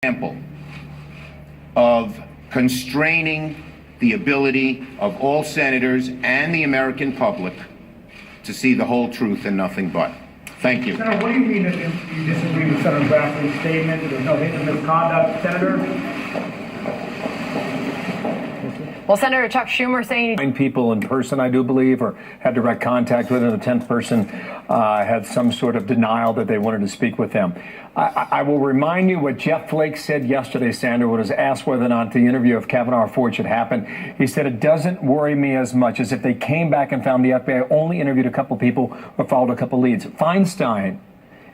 Example of constraining the ability of all senators and the American public to see the whole truth and nothing but. Thank you. Senator, what do you mean that you disagree with Senator Grassley's statement that there's no hint of misconduct? Senator? Well, Senator Chuck Schumer saying 9 people in person, I do believe, or had direct contact with him. The 10th person had some sort of denial that they wanted to speak with them. I will remind you what Jeff Flake said yesterday, Sandra, when he was asked whether or not the interview of Kavanaugh or Ford should happen. He said, it doesn't worry me as much as if they came back and found the FBI only interviewed a couple people or followed a couple leads. Feinstein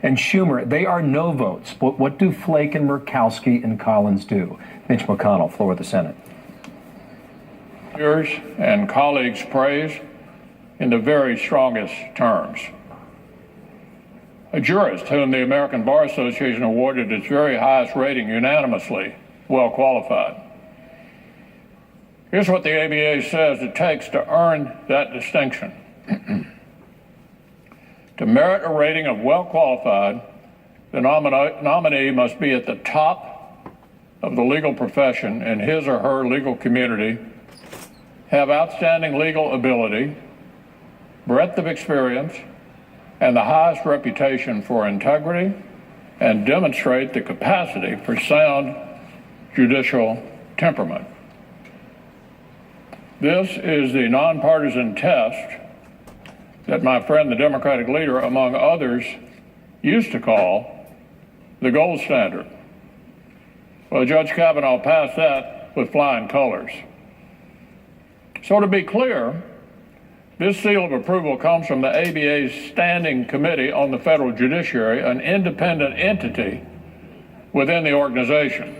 and Schumer, they are no votes. But what do Flake and Murkowski and Collins do? Mitch McConnell, floor of the Senate. Yours and colleagues' praise in the very strongest terms. A jurist whom the American Bar Association awarded its very highest rating unanimously, well qualified. Here's what the ABA says it takes to earn that distinction. To merit a rating of well qualified, the nominee must be at the top of the legal profession in his or her legal community, have outstanding legal ability, breadth of experience, and the highest reputation for integrity, and demonstrate the capacity for sound judicial temperament. This is the nonpartisan test that my friend, the Democratic leader, among others, used to call the gold standard. Well, Judge Kavanaugh passed that with flying colors. So to be clear, this seal of approval comes from the ABA's Standing Committee on the Federal Judiciary, an independent entity within the organization.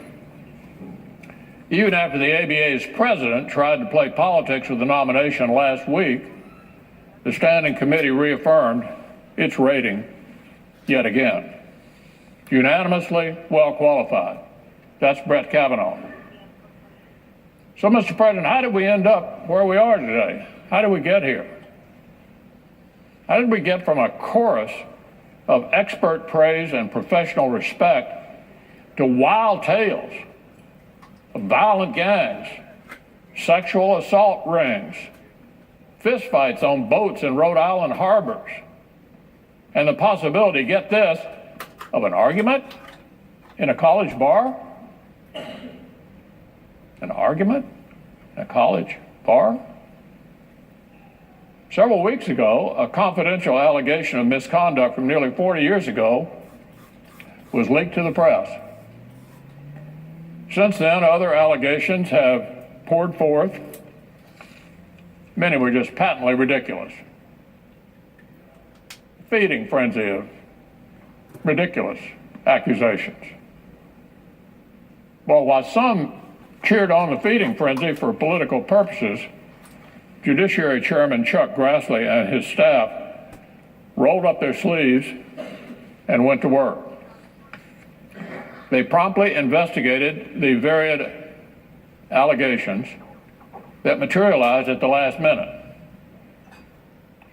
Even after the ABA's president tried to play politics with the nomination last week, the Standing Committee reaffirmed its rating yet again. Unanimously well qualified. That's Brett Kavanaugh. So, Mr. President, how did we end up where we are today? How did we get here? How did we get from a chorus of expert praise and professional respect to wild tales of violent gangs, sexual assault rings, fistfights on boats in Rhode Island harbors, and the possibility, get this, of an argument in a college bar? An argument in a college bar? Several weeks ago, a confidential allegation of misconduct from nearly 40 years ago was leaked to the press. Since then, other allegations have poured forth. Many were just patently ridiculous. Feeding frenzy of ridiculous accusations. Well, while some cheered on the feeding frenzy for political purposes, Judiciary Chairman Chuck Grassley and his staff rolled up their sleeves and went to work. They promptly investigated the varied allegations that materialized at the last minute.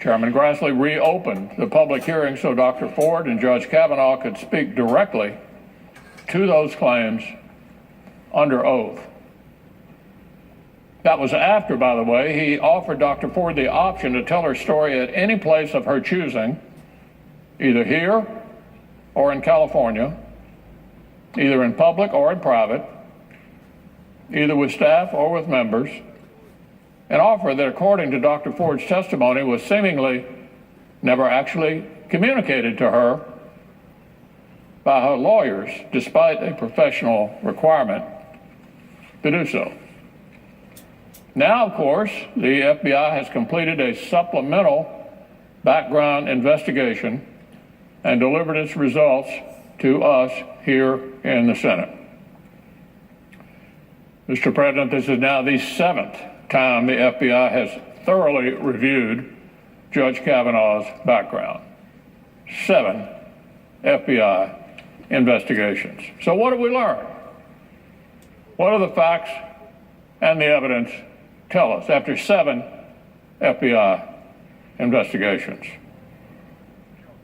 Chairman Grassley reopened the public hearing so Dr. Ford and Judge Kavanaugh could speak directly to those claims under oath. That was after, by the way, he offered Dr. Ford the option to tell her story at any place of her choosing, either here or in California, either in public or in private, either with staff or with members, an offer that, according to Dr. Ford's testimony, was seemingly never actually communicated to her by her lawyers, despite a professional requirement to do so. Now, of course, the FBI has completed a supplemental background investigation and delivered its results to us here in the Senate. Mr. President, this is now the 7th time the FBI has thoroughly reviewed Judge Kavanaugh's background. 7 FBI investigations. So what have we learned? What are the facts and the evidence tell us after 7 FBI investigations?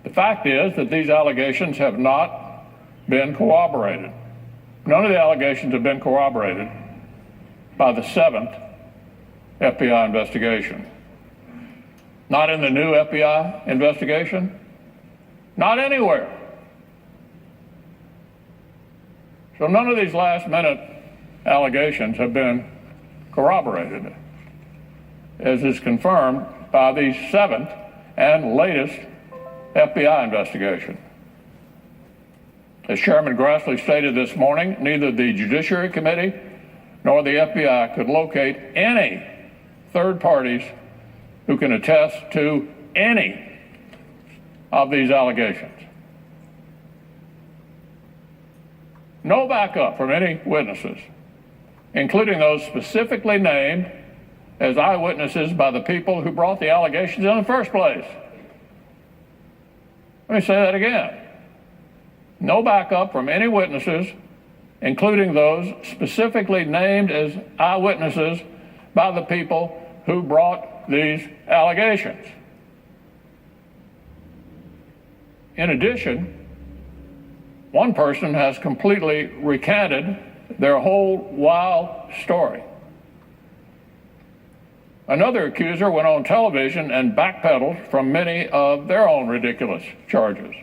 The fact is that these allegations have not been corroborated. None of the allegations have been corroborated by the 7th FBI investigation. Not in the new FBI investigation, not anywhere. So none of these last-minute allegations have been corroborated, as is confirmed by the 7th and latest FBI investigation. As Chairman Grassley stated this morning, neither the Judiciary Committee nor the FBI could locate any third parties who can attest to any of these allegations. No backup from any witnesses, including those specifically named as eyewitnesses by the people who brought the allegations in the first place. Let me say that again. No backup from any witnesses, including those specifically named as eyewitnesses by the people who brought these allegations. In addition, one person has completely recanted their whole wild story. Another accuser went on television and backpedaled from many of their own ridiculous charges.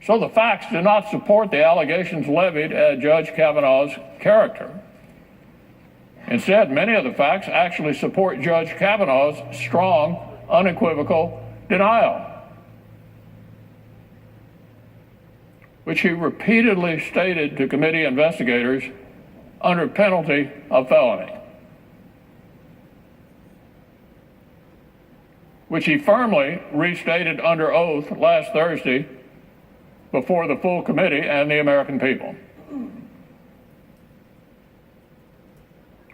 So the facts do not support the allegations levied at Judge Kavanaugh's character. Instead, many of the facts actually support Judge Kavanaugh's strong, unequivocal denial, which he repeatedly stated to committee investigators under penalty of felony, which he firmly restated under oath last Thursday before the full committee and the American people,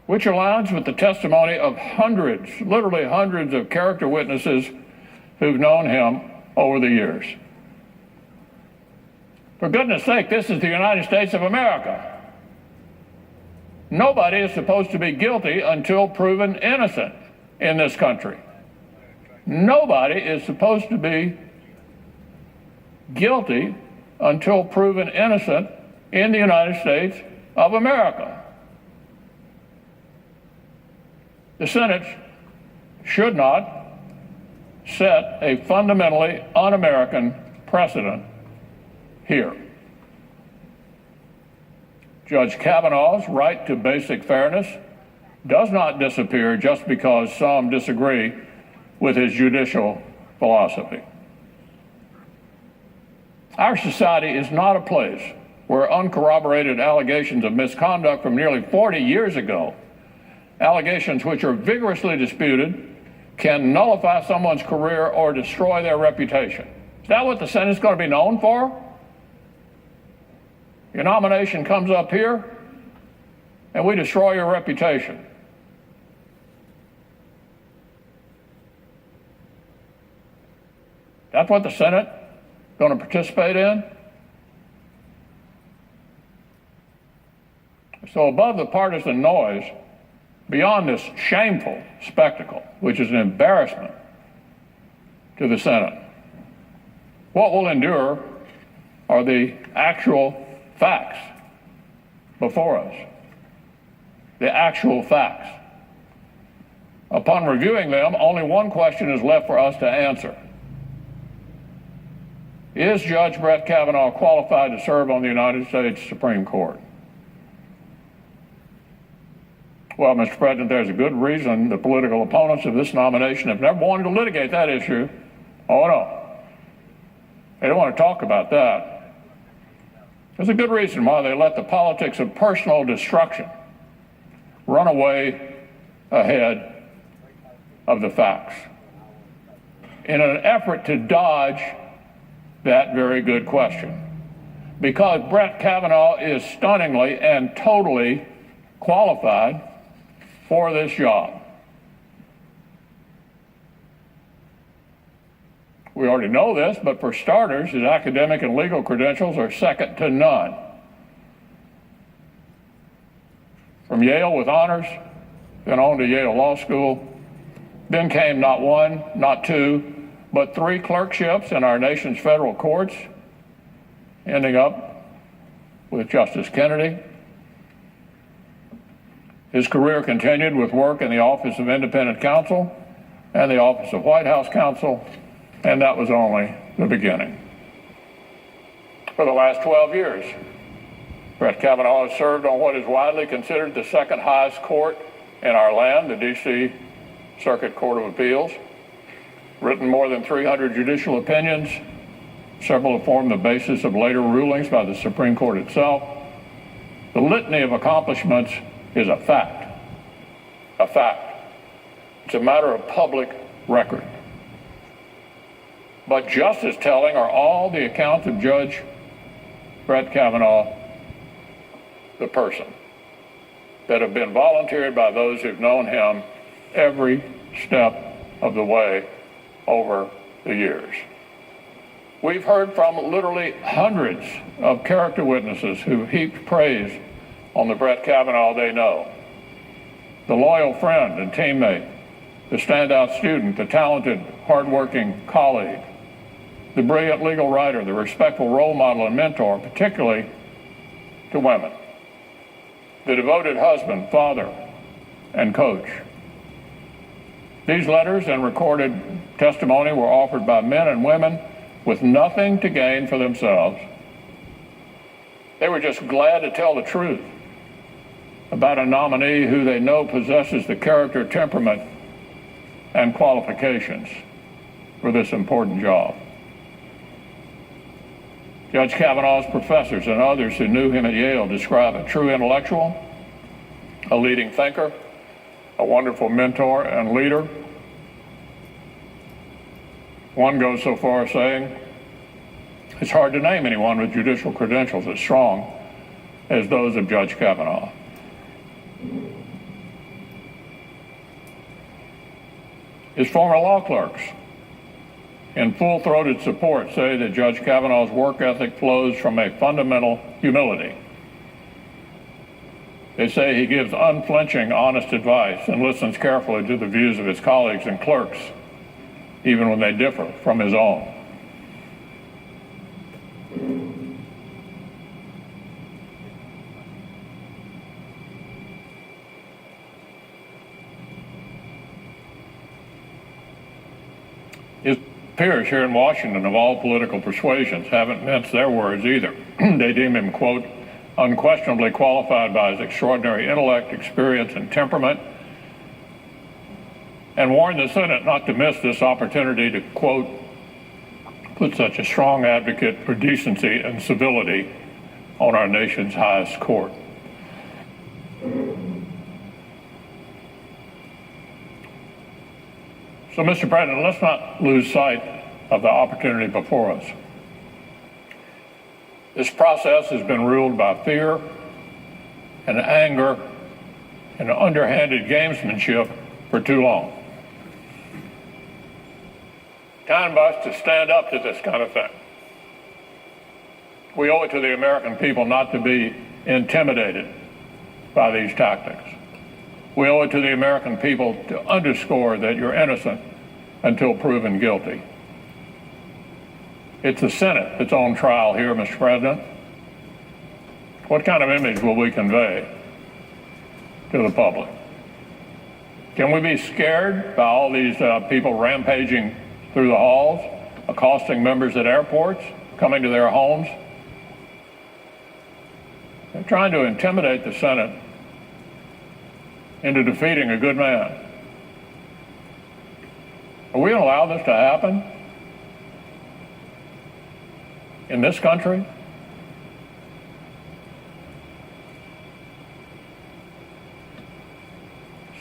which aligns with the testimony of hundreds, literally hundreds of character witnesses who've known him over the years. For goodness sake, this is the United States of America. Nobody is supposed to be guilty until proven innocent in this country. Nobody is supposed to be guilty until proven innocent in the United States of America. The Senate should not set a fundamentally un-American precedent here. Judge Kavanaugh's right to basic fairness does not disappear just because some disagree with his judicial philosophy. Our society is not a place where uncorroborated allegations of misconduct from nearly 40 years ago, allegations which are vigorously disputed, can nullify someone's career or destroy their reputation. Is that what the Senate's going to be known for? Your nomination comes up here, and we destroy your reputation. That's what the Senate going to participate in? So above the partisan noise, beyond this shameful spectacle, which is an embarrassment to the Senate, what will endure are the actual facts before us. The actual facts. Upon reviewing them, only one question is left for us to answer. Is Judge Brett Kavanaugh qualified to serve on the United States Supreme Court? Well, Mr. President, there's a good reason the political opponents of this nomination have never wanted to litigate that issue. Oh, no. They don't want to talk about that. There's a good reason why they let the politics of personal destruction run away ahead of the facts in an effort to dodge that very good question. Because Brett Kavanaugh is stunningly and totally qualified for this job. We already know this, but for starters, his academic and legal credentials are second to none. From Yale with honors, then on to Yale Law School, then came not one, not two, but 3 clerkships in our nation's federal courts, ending up with Justice Kennedy. His career continued with work in the Office of Independent Counsel and the Office of White House Counsel, and that was only the beginning. For the last 12 years, Brett Kavanaugh has served on what is widely considered the second highest court in our land, the D.C. Circuit Court of Appeals, written more than 300 judicial opinions. Several have formed the basis of later rulings by the Supreme Court itself. The litany of accomplishments is a fact. A fact. It's a matter of public record. But just as telling are all the accounts of Judge Brett Kavanaugh, the person, that have been volunteered by those who've known him every step of the way over the years. We've heard from literally hundreds of character witnesses who heaped praise on the Brett Kavanaugh they know. The loyal friend and teammate, the standout student, the talented, hardworking colleague, the brilliant legal writer, the respectful role model and mentor, particularly to women, the devoted husband, father, and coach. These letters and recorded testimony were offered by men and women with nothing to gain for themselves. They were just glad to tell the truth about a nominee who they know possesses the character, temperament, and qualifications for this important job. Judge Kavanaugh's professors and others who knew him at Yale describe a true intellectual, a leading thinker, a wonderful mentor and leader. One goes so far as saying, it's hard to name anyone with judicial credentials as strong as those of Judge Kavanaugh. His former law clerks, in full-throated support, say that Judge Kavanaugh's work ethic flows from a fundamental humility. They say he gives unflinching, honest advice and listens carefully to the views of his colleagues and clerks, even when they differ from his own. His peers here in Washington of all political persuasions haven't minced their words either. They deem him, quote, unquestionably qualified by his extraordinary intellect, experience, and temperament, and warn the Senate not to miss this opportunity to, quote, put such a strong advocate for decency and civility on our nation's highest court. So, Mr. President, let's not lose sight of the opportunity before us. This process has been ruled by fear and anger and underhanded gamesmanship for too long. Time for us to stand up to this kind of thing. We owe it to the American people not to be intimidated by these tactics. We owe it to the American people to underscore that you're innocent until proven guilty. It's the Senate that's on trial here, Mr. President. What kind of image will we convey to the public? Can we be scared by all these people rampaging through the halls, accosting members at airports, coming to their homes? They're trying to intimidate the Senate into defeating a good man. Are we going to allow this to happen in this country?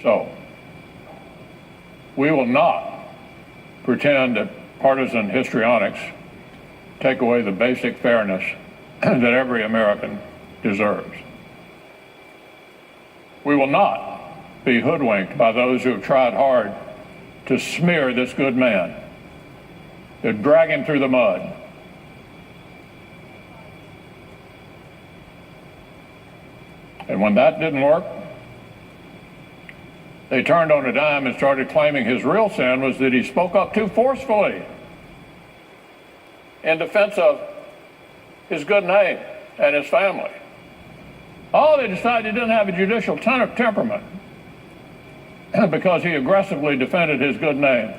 So, we will not pretend that partisan histrionics take away the basic fairness that every American deserves. We will not be hoodwinked by those who have tried hard to smear this good man, to drag him through the mud. And when that didn't work, they turned on a dime and started claiming his real sin was that he spoke up too forcefully in defense of his good name and his family. Oh, they decided he didn't have a judicial temperament because he aggressively defended his good name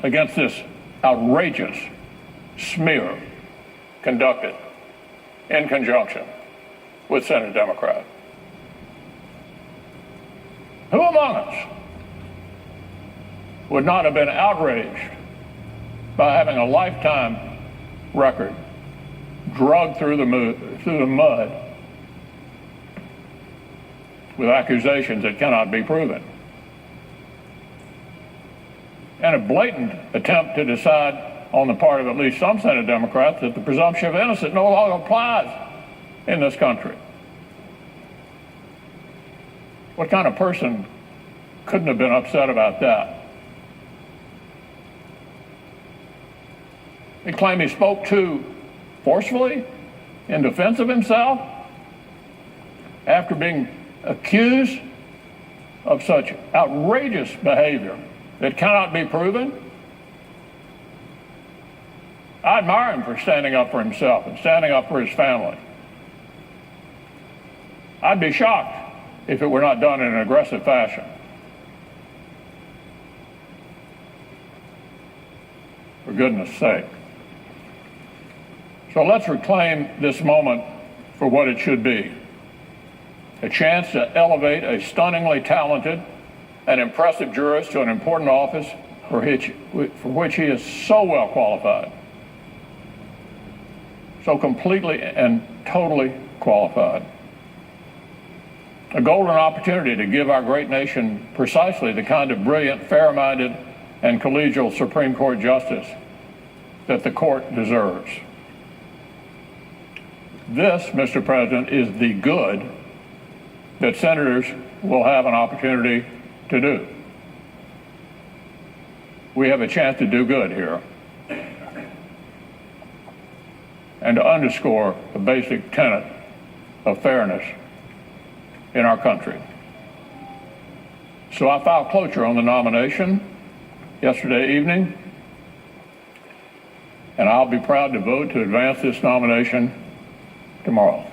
against this outrageous smear conducted in conjunction with Senate Democrat. Who among us would not have been outraged by having a lifetime record dragged through the mud with accusations that cannot be proven, and a blatant attempt to decide on the part of at least some Senate Democrats that the presumption of innocence no longer applies in this country? What kind of person couldn't have been upset about that? He claimed he spoke too forcefully in defense of himself after being accused of such outrageous behavior that cannot be proven. I admire him for standing up for himself and standing up for his family. I'd be shocked if it were not done in an aggressive fashion. For goodness sake. So let's reclaim this moment for what it should be. A chance to elevate a stunningly talented and impressive jurist to an important office for which he is so well qualified. So completely and totally qualified. A golden opportunity to give our great nation precisely the kind of brilliant, fair-minded, and collegial Supreme Court justice that the court deserves. This, Mr. President, is the good that senators will have an opportunity to do. We have a chance to do good here and to underscore the basic tenet of fairness in our country. So I filed cloture on the nomination yesterday evening, and I'll be proud to vote to advance this nomination tomorrow.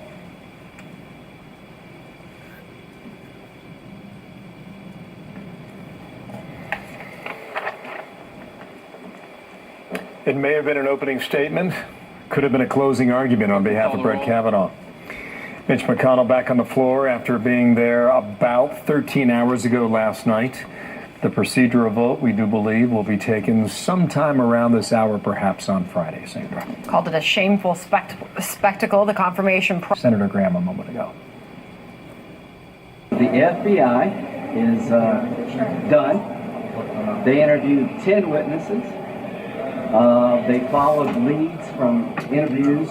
It may have been an opening statement, could have been a closing argument on behalf of Brett Kavanaugh. Mitch McConnell back on the floor after being there about 13 hours ago last night. The procedural vote, we do believe, will be taken sometime around this hour, perhaps on Friday, Sandra. Called it a shameful spectacle, the confirmation. Senator Graham a moment ago. The F.B.I. is done. They interviewed 10 witnesses. They followed leads from interviews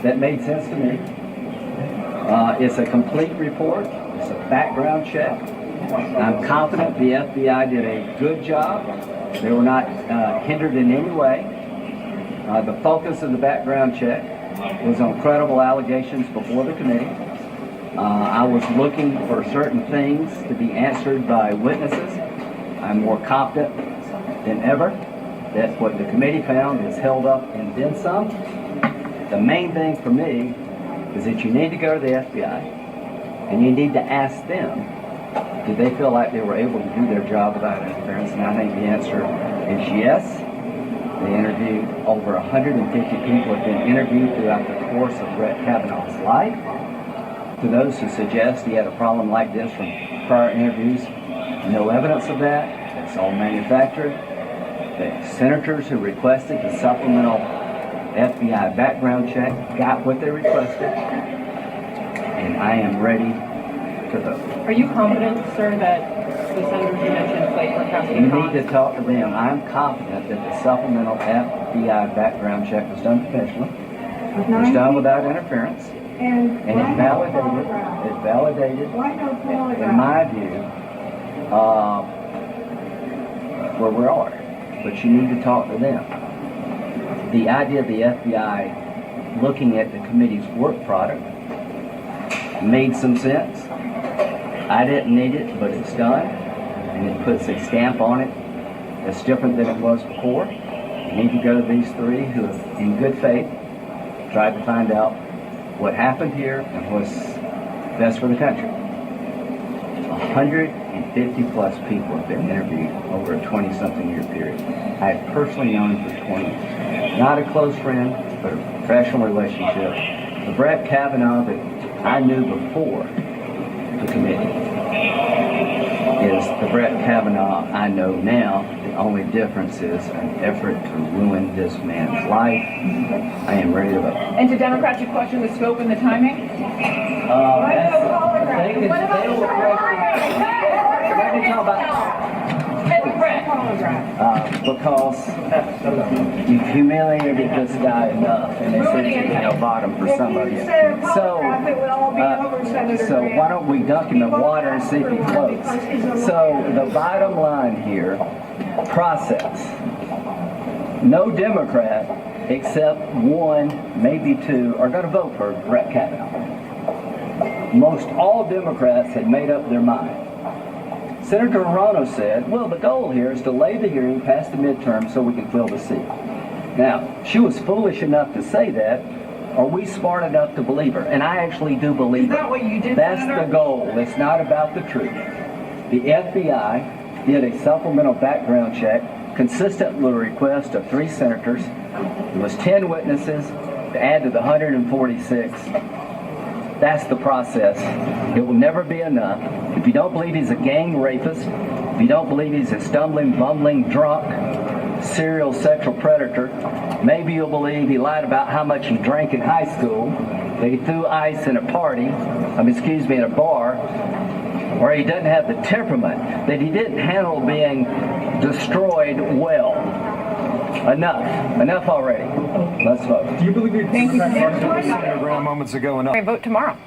that made sense to me. It's a complete report. It's a background check. I'm confident the F.B.I. did a good job. They were not hindered in any way. The focus of the background check was on credible allegations before the committee. I was looking for certain things to be answered by witnesses. I'm more confident than ever that what the committee found is held up and then some. The main thing for me is that you need to go to the FBI and you need to ask them, did they feel like they were able to do their job without interference? And I think the answer is yes. They interviewed over 150 people have been interviewed throughout the course of Brett Kavanaugh's life. To those who suggest he had a problem like this from prior interviews, no evidence of that. It's all manufactured. The senators who requested the supplemental FBI background check got what they requested, and I am ready to vote. Are you confident, sir, that the senators you mentioned, Flake, were casting You need to talk to them. I'm confident that the supplemental FBI background check was done professionally. It was done without interference, and it validated, in my view, where we are. But you need to talk to them. The idea of the FBI looking at the committee's work product made some sense. I didn't need it, but it's done, and it puts a stamp on it that's different than it was before. You need to go to these three who have, in good faith, tried to find out what happened here and what's best for the country. 150 plus people have been interviewed over a 20-something year period. I have personally known him for 20 years. Not a close friend, but a professional relationship. The Brett Kavanaugh that I knew before the committee is the Brett Kavanaugh I know now. The only difference is an effort to ruin this man's life. I am ready to vote. And to Democrats, you question the scope and the timing? Because you've humiliated this guy enough, and they said you had a bottom for somebody. So why don't we dunk him in water and see if he floats? So the bottom line here, process. No Democrat except one, maybe two, are going to vote for Brett Kavanaugh. Most all Democrats had made up their mind. Senator Romano said, well, the goal here is to delay the hearing past the midterm so we can fill the seat. Now, she was foolish enough to say that. Are we smart enough to believe her? And I actually do believe her. Is that what you did, That's Senator? the goal. It's not about the truth. The FBI did a supplemental background check consistent with the request of 3 senators. There was 10 witnesses to add to the 146. That's the process. It will never be enough. If you don't believe he's a gang rapist, if you don't believe he's a stumbling, bumbling, drunk, serial sexual predator, maybe you'll believe he lied about how much he drank in high school, that he threw ice in a party, in a bar, or he doesn't have the temperament, that he didn't handle being destroyed well. Enough already. Let's vote. Do you believe Senator Graham moments ago enough. We vote tomorrow.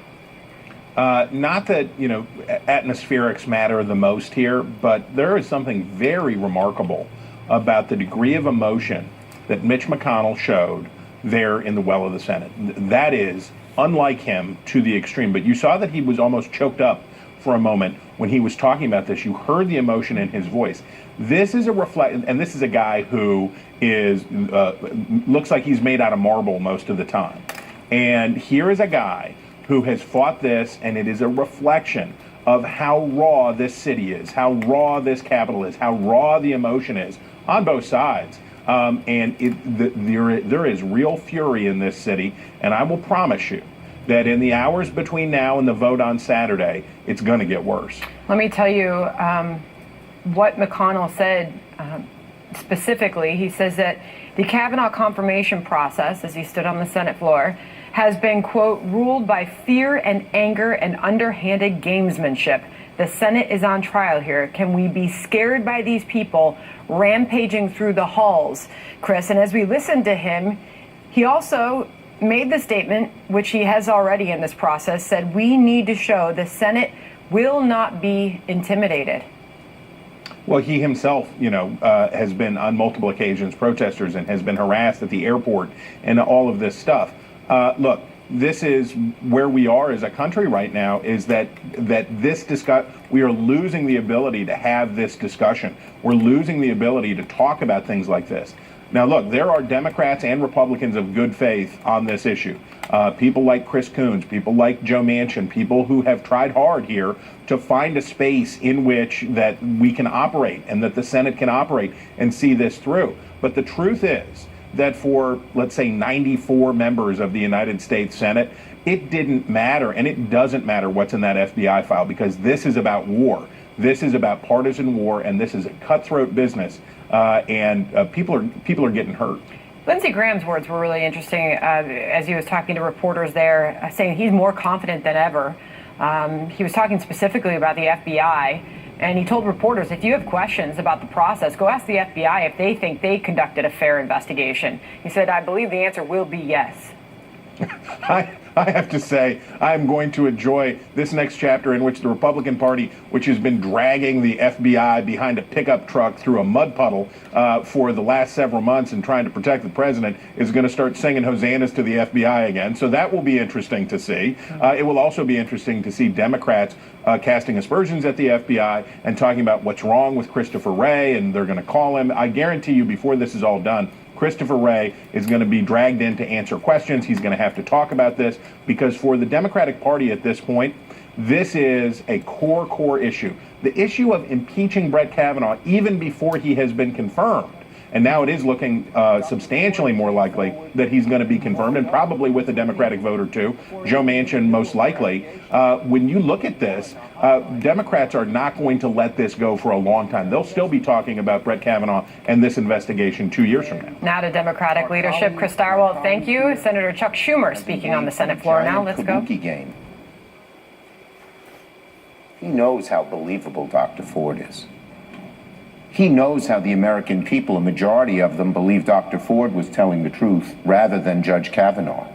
Not that, atmospherics matter the most here, but there is something very remarkable about the degree of emotion that Mitch McConnell showed there in the well of the Senate. That is unlike him to the extreme. But you saw that he was almost choked up for a moment when he was talking about this. You heard the emotion in his voice. This is and this is a guy who is looks like he's made out of marble most of the time. And here is a guy who has fought this, and it is a reflection of how raw this city is, how raw this Capitol is, how raw the emotion is on both sides. There is real fury in this city, and I will promise you that in the hours between now and the vote on Saturday, it's going to get worse. Let me tell you what McConnell said specifically. He says that the Kavanaugh confirmation process, as he stood on the Senate floor, has been, quote, ruled by fear and anger and underhanded gamesmanship. The Senate is on trial here. Can we be scared by these people rampaging through the halls, Chris? And as we listened to him, he also made the statement, which he has already in this process, said we need to show the Senate will not be intimidated. Well, he himself, has been on multiple occasions protesters and has been harassed at the airport and all of this stuff. Look, this is where we are as a country right now, is that we are losing the ability to have this discussion. We're losing the ability to talk about things like this. Now, look, there are Democrats and Republicans of good faith on this issue. People like Chris Coons, people like Joe Manchin, people who have tried hard here to find a space in which that we can operate and that the Senate can operate and see this through. But the truth is that for, let's say, 94 members of the United States Senate, it didn't matter, and it doesn't matter what's in that FBI file, because this is about war. This is about partisan war, and this is a cutthroat business, and people are getting hurt. Lindsey Graham's words were really interesting as he was talking to reporters there, saying he's more confident than ever. He was talking specifically about the FBI, and he told reporters, if you have questions about the process, go ask the FBI if they think they conducted a fair investigation. He said, I believe the answer will be yes. I have to say, I'm going to enjoy this next chapter in which the Republican Party, which has been dragging the FBI behind a pickup truck through a mud puddle for the last several months and trying to protect the president, is going to start singing hosannas to the FBI again. So that will be interesting to see. It will also be interesting to see Democrats casting aspersions at the FBI and talking about what's wrong with Christopher Wray, and they're going to call him. I guarantee you, before this is all done, Christopher Wray is going to be dragged in to answer questions. He's going to have to talk about this because for the Democratic Party at this point, this is a core issue. The issue of impeaching Brett Kavanaugh even before he has been confirmed. And now it is looking substantially more likely that he's going to be confirmed, and probably with a Democratic vote or two, Joe Manchin most likely. When you look at this, Democrats are not going to let this go for a long time. They'll still be talking about Brett Kavanaugh and this investigation 2 years from now. Now to Democratic leadership. Chris Darwell, thank you. Senator Chuck Schumer speaking on the Senate floor now. Let's go. Game. He knows how believable Dr. Ford is. He knows how the American people, a majority of them, believe Dr. Ford was telling the truth rather than Judge Kavanaugh.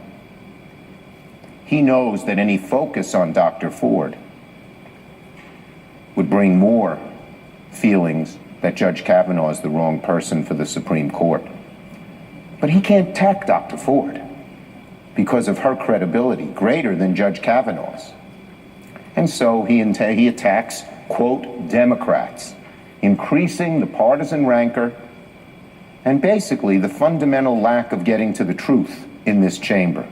He knows that any focus on Dr. Ford would bring more feelings that Judge Kavanaugh is the wrong person for the Supreme Court. But he can't attack Dr. Ford because of her credibility greater than Judge Kavanaugh's. And so he attacks, quote, Democrats, increasing the partisan rancor and basically the fundamental lack of getting to the truth in this chamber.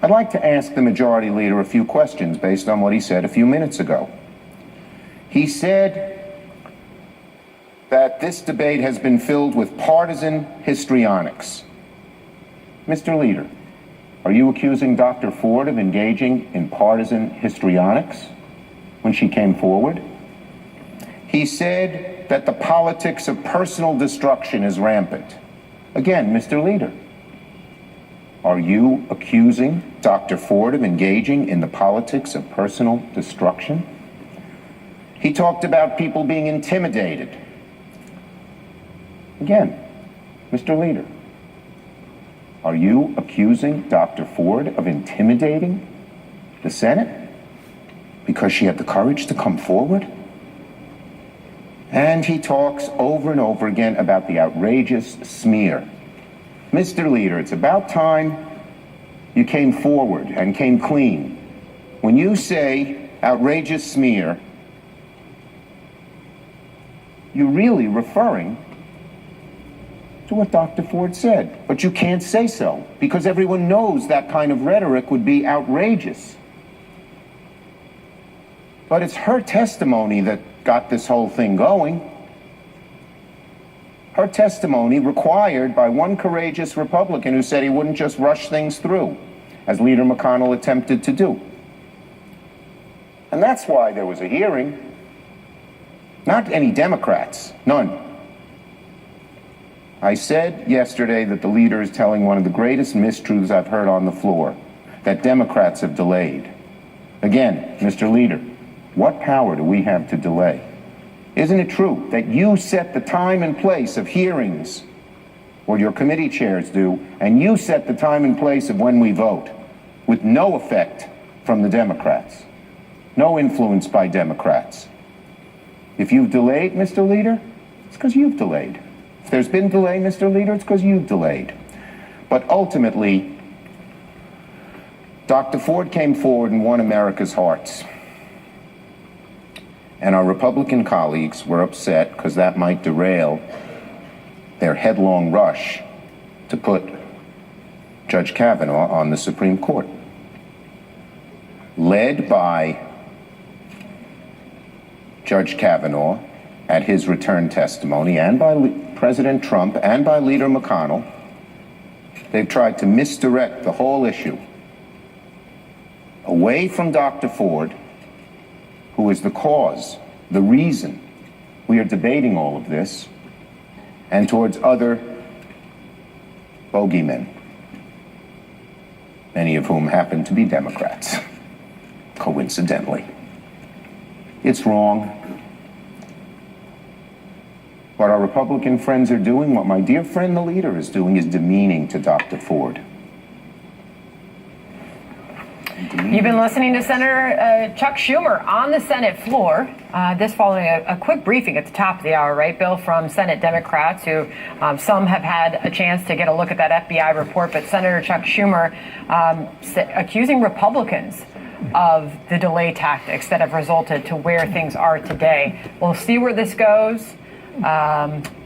I'd like to ask the majority leader a few questions based on what he said a few minutes ago. He said that this debate has been filled with partisan histrionics. Mr. Leader, are you accusing Dr. Ford of engaging in partisan histrionics when she came forward? He said that the politics of personal destruction is rampant. Again, Mr. Leader, are you accusing Dr. Ford of engaging in the politics of personal destruction? He talked about people being intimidated. Again, Mr. Leader, are you accusing Dr. Ford of intimidating the Senate because she had the courage to come forward? And he talks over and over again about the outrageous smear. Mr. Leader, it's about time you came forward and came clean. When you say outrageous smear, you're really referring to what Dr. Ford said. But you can't say so because everyone knows that kind of rhetoric would be outrageous. But it's her testimony that got this whole thing going. Her testimony required by one courageous Republican who said he wouldn't just rush things through, as Leader McConnell attempted to do. And that's why there was a hearing. Not any Democrats, none. I said yesterday that the leader is telling one of the greatest mistruths I've heard on the floor, that Democrats have delayed. Again, Mr. Leader, what power do we have to delay? Isn't it true that you set the time and place of hearings, or your committee chairs do, and you set the time and place of when we vote, with no effect from the Democrats, no influence by Democrats? If you've delayed, Mr. Leader, it's because you've delayed. If there's been delay, Mr. Leader, it's because you've delayed. But ultimately, Dr. Ford came forward and won America's hearts. And our Republican colleagues were upset because that might derail their headlong rush to put Judge Kavanaugh on the Supreme Court. Led by Judge Kavanaugh at his return testimony, and by President Trump and by Leader McConnell, they've tried to misdirect the whole issue away from Dr. Ford, who is the cause, the reason we are debating all of this, and towards other bogeymen, many of whom happen to be Democrats, coincidentally. It's wrong. What our Republican friends are doing, what my dear friend the leader is doing, is demeaning to Dr. Ford. You've been listening to Senator Chuck Schumer on the Senate floor. This following a quick briefing at the top of the hour, right, Bill, from Senate Democrats who some have had a chance to get a look at that FBI report, but Senator Chuck Schumer accusing Republicans of the delay tactics that have resulted to where things are today. We'll see where this goes.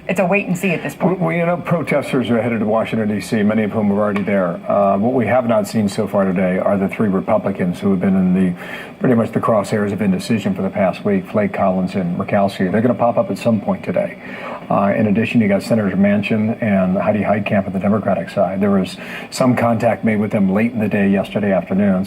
it's a wait and see at this point. Well, you know, protesters are headed to Washington, D.C., many of whom are already there. What we have not seen so far today are the three Republicans who have been in pretty much the crosshairs of indecision for the past week, Flake, Collins, and Murkowski. They're going to pop up at some point today. In addition, you got Senator Manchin and Heidi Heitkamp at the Democratic side. There was some contact made with them late in the day yesterday afternoon.